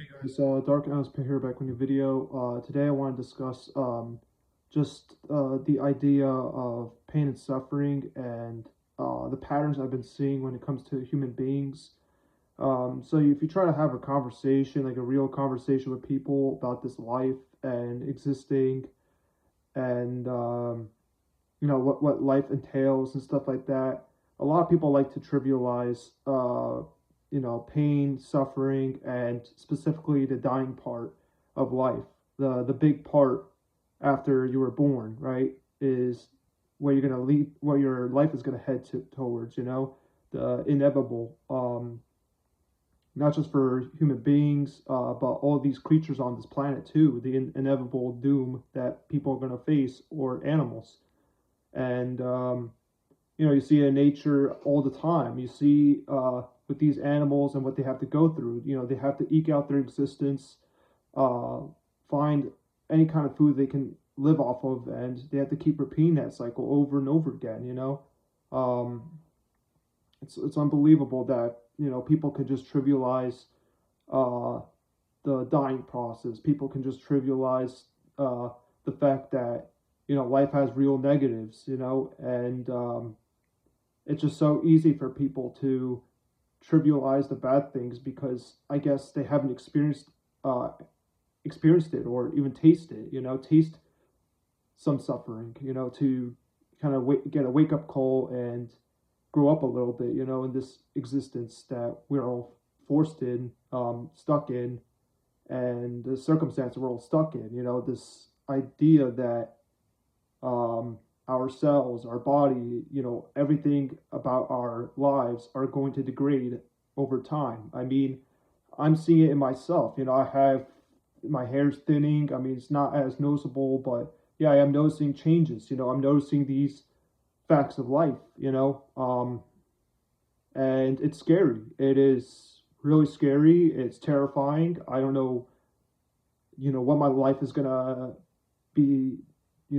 Hey guys, Dark Owls here back with a new video. Today I want to discuss just the idea of pain and suffering and the patterns I've been seeing when it comes to human beings. So if you try to have a conversation, like a real conversation with people about this life and existing and what life entails and stuff like that, a lot of people like to trivialize pain, suffering, and specifically the dying part of life. The big part after you were born, right, is where you're gonna lead, where your life is gonna head towards. The inevitable. Not just for human beings, but all these creatures on this planet too. The inevitable doom that people are gonna face, or animals, and you see it in nature all the time. You see with these animals and what they have to go through. They have to eke out their existence, uh, find any kind of food they can live off of, and they have to keep repeating that cycle over and over again. Um, it's unbelievable that people could just trivialize uh, the dying process. People can just trivialize the fact that life has real negatives. And it's just so easy for people to trivialize the bad things because I guess they haven't uh, experienced it or even taste it. Taste some suffering. To kind of get a wake up call and grow up a little bit. In this existence that we're all forced in, stuck in, and the circumstance we're all stuck in. This idea that ourselves, our body, everything about our lives are going to degrade over time. I mean, I'm seeing it in myself. I have my hair's thinning. I mean, it's not as noticeable, but yeah, I am noticing changes. I'm noticing these facts of life. And it's scary. It is really scary. It's terrifying. I don't know, what my life is gonna be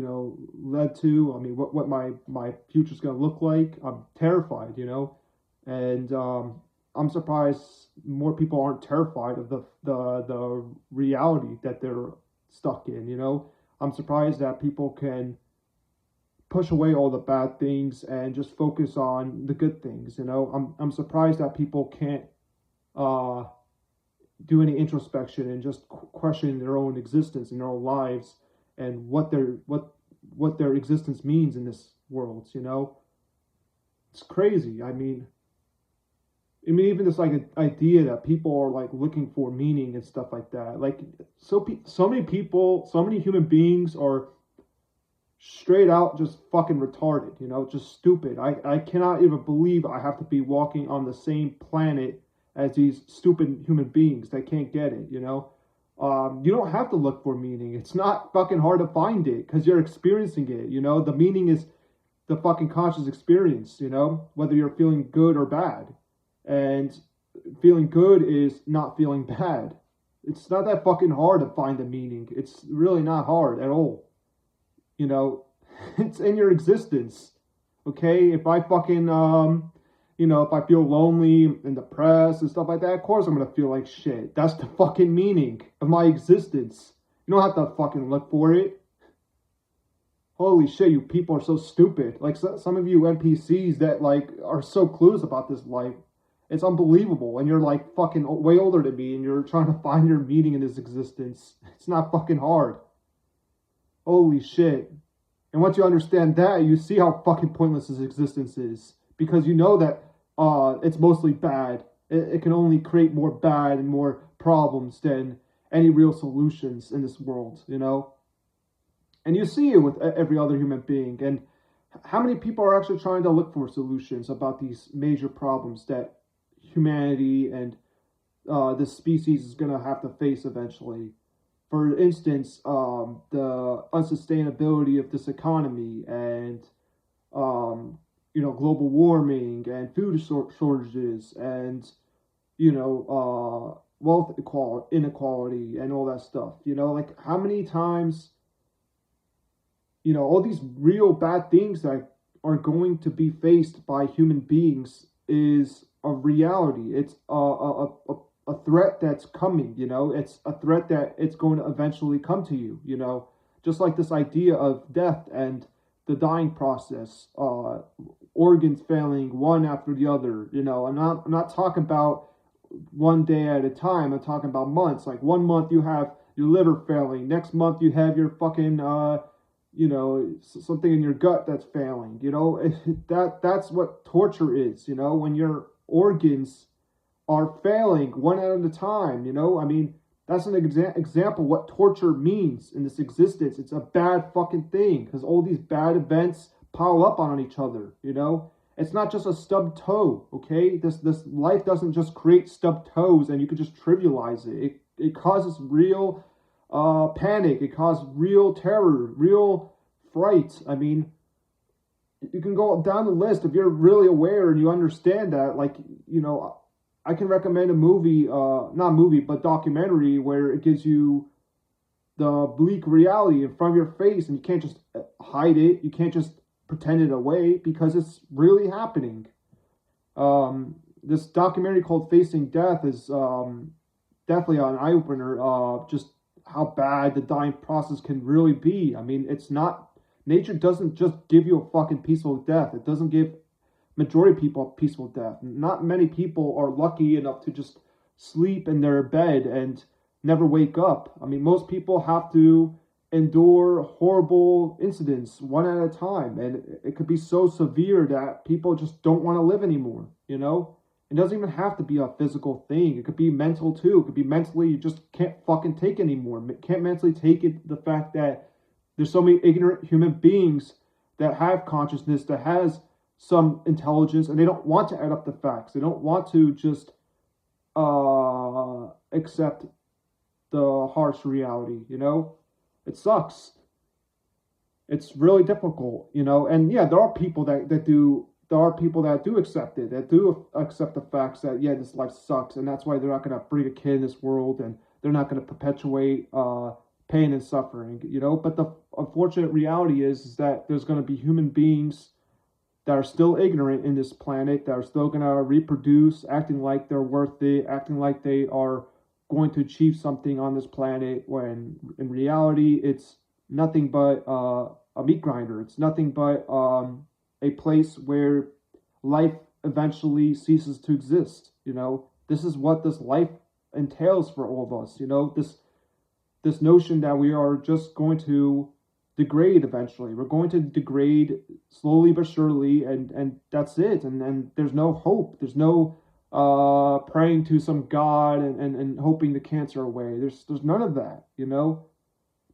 led to. I mean, what my future's going to look like. I'm terrified, and I'm surprised more people aren't terrified of the reality that they're stuck in. I'm surprised that people can push away all the bad things and just focus on the good things. I'm surprised that people can't uh, do any introspection and just question their own existence and their own lives and what their existence means in this world. It's crazy. I mean, even this like idea that people are like looking for meaning and stuff like that. Like so many people, so many human beings are straight out just fucking retarded. Just stupid. I cannot even believe I have to be walking on the same planet as these stupid human beings that can't get it. You don't have to look for meaning. It's not fucking hard to find it because you're experiencing it. The meaning is the fucking conscious experience. Whether you're feeling good or bad, and feeling good is not feeling bad. It's not that fucking hard to find the meaning. It's really not hard at all. you know, it's in your existence. Okay, if I fucking if I feel lonely and depressed and stuff like that, of course I'm gonna feel like shit. That's the fucking meaning of my existence. You don't have to fucking look for it. Holy shit, you people are so stupid. Like some of you NPCs that like are so clueless about this life. It's unbelievable. And you're like fucking way older than me and you're trying to find your meaning in this existence. It's not fucking hard. Holy shit. And once you understand that, you see how fucking pointless this existence is. Because you know that it's mostly bad. It can only create more bad and more problems than any real solutions in this world. And you see it with every other human being. And how many people are actually trying to look for solutions about these major problems that humanity and this species is going to have to face eventually? For instance, the unsustainability of this economy and global warming and food shortages and wealth inequality and all that stuff. Like how many times all these real bad things that are going to be faced by human beings is a reality. It's a threat that's coming, you know, it's a threat that it's going to eventually come to you, you know, just like this idea of death and the dying process, organs failing one after the other, you know. I'm not talking about one day at a time. I'm talking about months. Like 1 month you have your liver failing, next month you have your fucking you know, something in your gut that's failing, you know. That's what torture is, you know, when your organs are failing one at a time, you know. I mean, that's an example what torture means in this existence. It's a bad fucking thing because all these bad events pile up on each other, you know. It's not just a stubbed toe, okay? This life doesn't just create stubbed toes and you can just trivialize it. It causes real panic. It causes real terror, real fright. I mean, you can go down the list if you're really aware and you understand that. Like, you know, I can recommend a movie, not movie, but documentary where it gives you the bleak reality in front of your face and you can't just hide it. You can't just pretend it away because it's really happening. This documentary called Facing Death is definitely an eye-opener. Just how bad the dying process can really be. I mean, it's not, nature doesn't just give you a fucking peaceful death. It doesn't give majority of people a peaceful death. Not many people are lucky enough to just sleep in their bed and never wake up. I mean, most people have to endure horrible incidents one at a time, and it could be so severe that people just don't want to live anymore, you know. It doesn't even have to be a physical thing. It could be mental too. It could be mentally, you just can't fucking take anymore. Can't mentally take it, the fact that there's so many ignorant human beings that have consciousness, that has some intelligence, and they don't want to add up the facts. They don't want to just accept the harsh reality, you know. It sucks. It's really difficult, you know. And yeah, there are people that do accept it, that do accept the facts that, yeah, this life sucks, and that's why they're not going to bring a kid in this world, and they're not going to perpetuate pain and suffering, you know. But the unfortunate reality is that there's going to be human beings that are still ignorant in this planet, that are still going to reproduce, acting like they're worth it, acting like they are going to achieve something on this planet, when in reality it's nothing but a meat grinder. It's nothing but a place where life eventually ceases to exist, you know. This is what this life entails for all of us, you know. This notion that we are just going to degrade eventually. We're going to degrade slowly but surely, and that's it. And there's no hope. There's no praying to some god and hoping the cancer away. There's none of that, you know.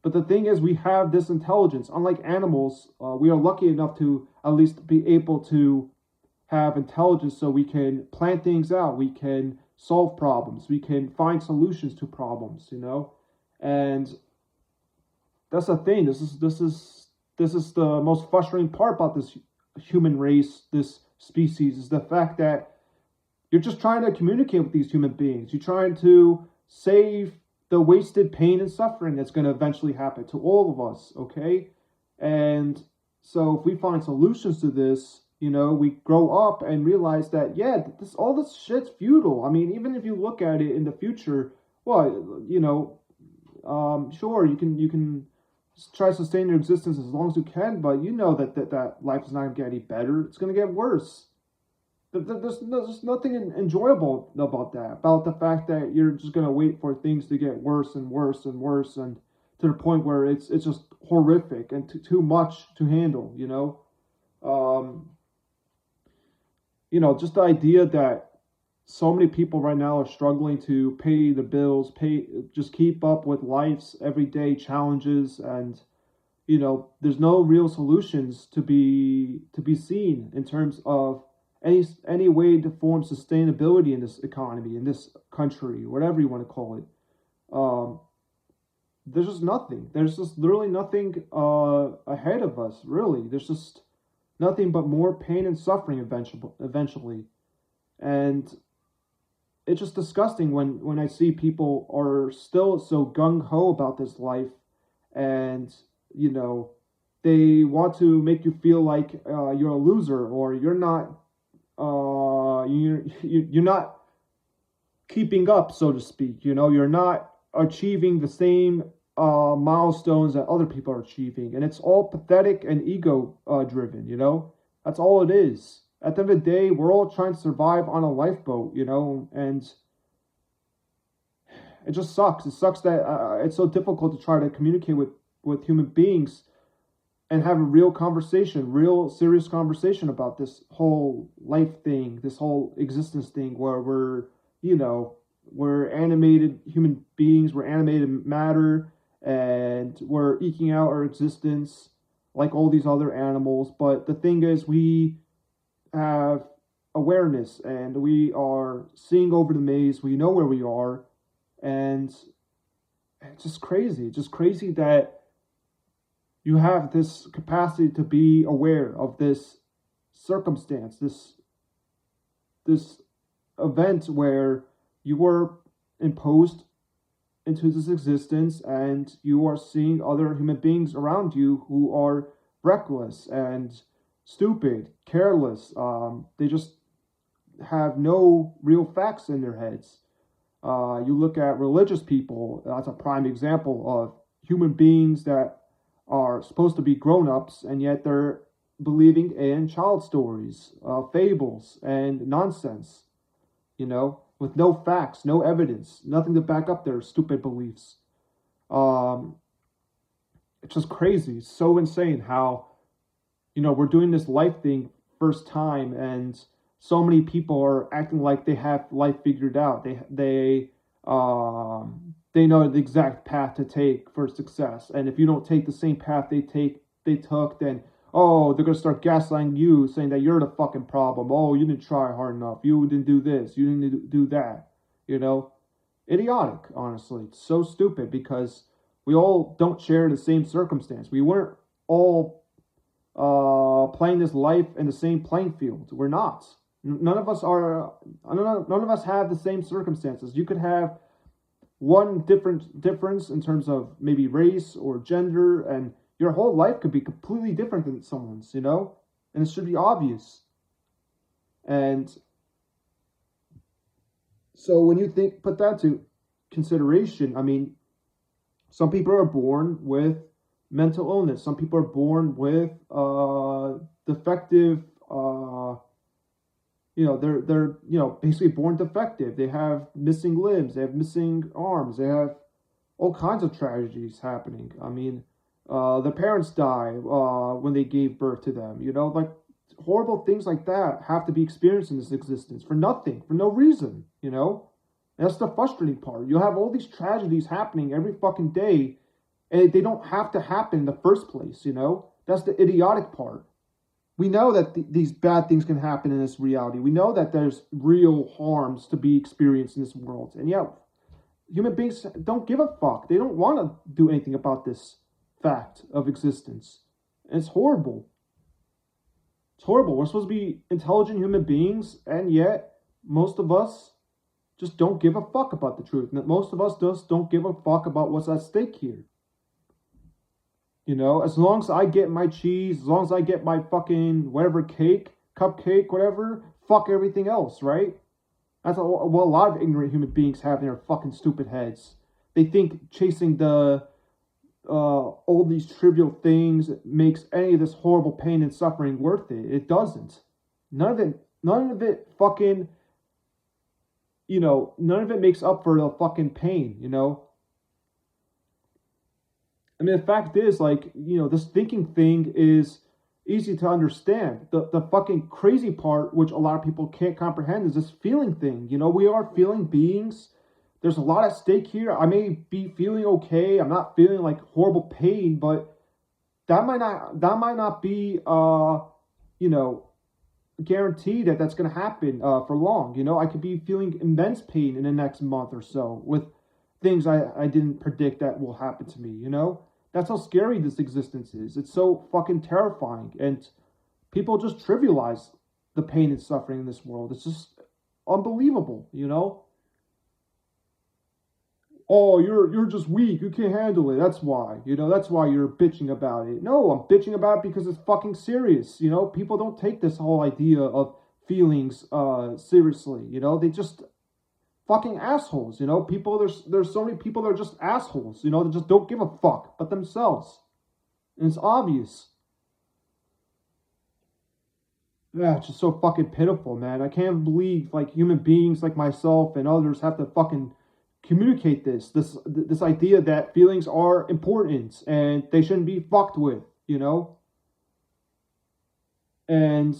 But the thing is, we have this intelligence. Unlike animals, we are lucky enough to at least be able to have intelligence so we can plan things out. We can solve problems. We can find solutions to problems, you know. And that's the thing. This is the most frustrating part about this human race, this species, is the fact that you're just trying to communicate with these human beings. You're trying to save the wasted pain and suffering that's going to eventually happen to all of us, okay? And so if we find solutions to this, you know, we grow up and realize that, yeah, all this shit's futile. I mean, even if you look at it in the future, well, you know, sure, you can try to sustain your existence as long as you can, but you know that life is not going to get any better. It's going to get worse. There's nothing enjoyable about that, about the fact that you're just going to wait for things to get worse and worse and worse, and to the point where it's just horrific and too much to handle, you know. You know, just the idea that so many people right now are struggling to pay the bills, just keep up with life's everyday challenges, and you know, there's no real solutions to be seen in terms of any way to form sustainability in this economy, in this country, whatever you want to call it. There's just nothing. There's just literally nothing ahead of us, really. There's just nothing but more pain and suffering eventually. And it's just disgusting when I see people are still so gung-ho about this life, and, you know, they want to make you feel like you're a loser, or you're not keeping up, so to speak. You're not achieving the same milestones that other people are achieving, and it's all pathetic and ego driven. That's all it is. At the end of the day, we're all trying to survive on a lifeboat. And it just sucks. It sucks that it's so difficult to try to communicate with human beings and have a real conversation, real serious conversation about this whole life thing, this whole existence thing, where we're animated human beings, we're animated matter, and we're eking out our existence like all these other animals. But the thing is, we have awareness and we are seeing over the maze, we know where we are, and it's just crazy. It's just crazy that you have this capacity to be aware of this circumstance, this event where you were imposed into this existence and you are seeing other human beings around you who are reckless and stupid, careless. They just have no real facts in their heads. You look at religious people, that's a prime example of human beings that are supposed to be grown-ups, and yet they're believing in child stories, fables, and nonsense, with no facts, no evidence, nothing to back up their stupid beliefs. It's just crazy. It's so insane how, we're doing this life thing first time, and so many people are acting like they have life figured out. They know the exact path to take for success. And if you don't take the same path they took, then, they're going to start gaslighting you, saying that you're the fucking problem. Oh, you didn't try hard enough. You didn't do this. You didn't do that. Idiotic, honestly. It's so stupid because we all don't share the same circumstance. We weren't all playing this life in the same playing field. We're not. None of us have the same circumstances. You could have one difference in terms of maybe race or gender, and your whole life could be completely different than someone's, and it should be obvious. And so when you put that to consideration, I mean, some people are born with mental illness. Some people are born with defective they're basically born defective. They have missing limbs, they have missing arms, they have all kinds of tragedies happening. I mean, their parents die when they gave birth to them. Like horrible things like that have to be experienced in this existence for nothing, for no reason. And that's the frustrating part. You have all these tragedies happening every fucking day, and they don't have to happen in the first place. That's the idiotic part. We know that these bad things can happen in this reality. We know that there's real harms to be experienced in this world. And yeah, human beings don't give a fuck. They don't want to do anything about this fact of existence. And it's horrible. It's horrible. We're supposed to be intelligent human beings, and yet most of us just don't give a fuck about the truth. Most of us just don't give a fuck about what's at stake here. As long as I get my cheese, as long as I get my fucking whatever cake, cupcake, whatever, fuck everything else, right? That's what a lot of ignorant human beings have in their fucking stupid heads. They think chasing all these trivial things makes any of this horrible pain and suffering worth it. It doesn't. None of it fucking, none of it makes up for the fucking pain, I mean, the fact is, this thinking thing is easy to understand. The fucking crazy part, which a lot of people can't comprehend, is this feeling thing. We are feeling beings. There's a lot at stake here. I may be feeling okay. I'm not feeling like horrible pain, but that might not be, guaranteed that that's going to happen for long. I could be feeling immense pain in the next month or so with things I didn't predict that will happen to me, That's how scary this existence is. It's so fucking terrifying. And people just trivialize the pain and suffering in this world. It's just unbelievable, Oh, you're just weak. You can't handle it. That's why. That's why you're bitching about it. No, I'm bitching about it because it's fucking serious. People don't take this whole idea of feelings seriously. They just fucking assholes, you know? People, there's so many people that are just assholes, you know, that just don't give a fuck but themselves. And it's obvious. Yeah, it's just so fucking pitiful, man. I can't believe like human beings like myself and others have to fucking communicate this idea that feelings are important and they shouldn't be fucked with, you know? And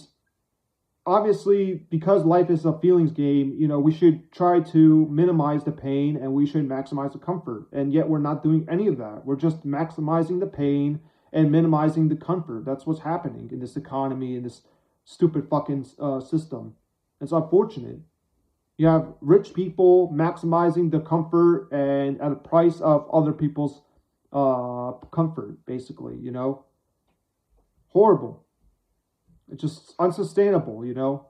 obviously, because life is a feelings game, you know, we should try to minimize the pain and we should maximize the comfort. And yet we're not doing any of that. We're just maximizing the pain and minimizing the comfort. That's what's happening in this economy, in this stupid fucking system. It's unfortunate. You have rich people maximizing the comfort and at a price of other people's comfort, basically, you know? Horrible. It's just unsustainable, you know?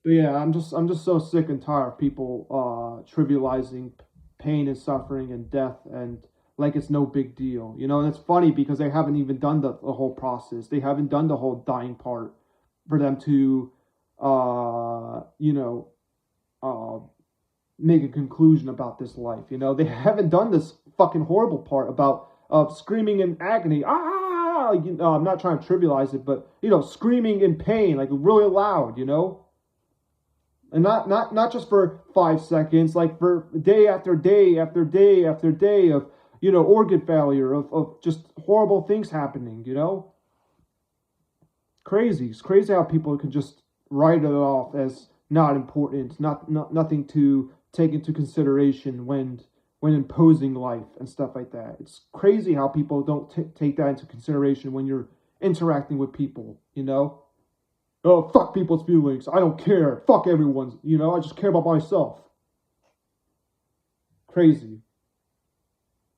But yeah, I'm just so sick and tired of people trivializing pain and suffering and death and like it's no big deal. You know, and it's funny because they haven't even done the whole process. They haven't done the whole dying part for them to you know, uh make a conclusion about this life. You know, they haven't done this fucking horrible part about screaming in agony. Ah, you know, I'm not trying to trivialize it, but you know, screaming in pain like really loud. You know, and not just for 5 seconds, like for day after day after day after day of you know organ failure, of just horrible things happening. You know, crazy. It's crazy how people can just write it off as not important, not nothing to take into consideration when imposing life and stuff like that. It's crazy how people don't take that into consideration when you're interacting with people, you know? Oh, fuck people's feelings. I don't care. Fuck everyone's, you know? I just care about myself. Crazy.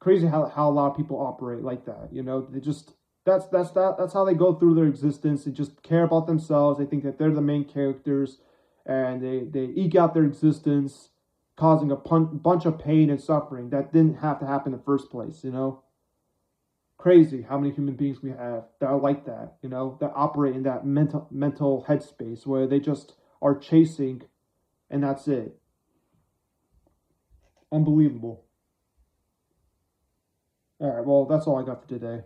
Crazy how a lot of people operate like that, you know? They just that's how they go through their existence. They just care about themselves. They think that they're the main characters and they eke out their existence, causing a bunch of pain and suffering that didn't have to happen in the first place, you know? Crazy how many human beings we have that are like that, you know, that operate in that mental headspace where they just are chasing and that's it. Unbelievable. All right, well, that's all I got for today.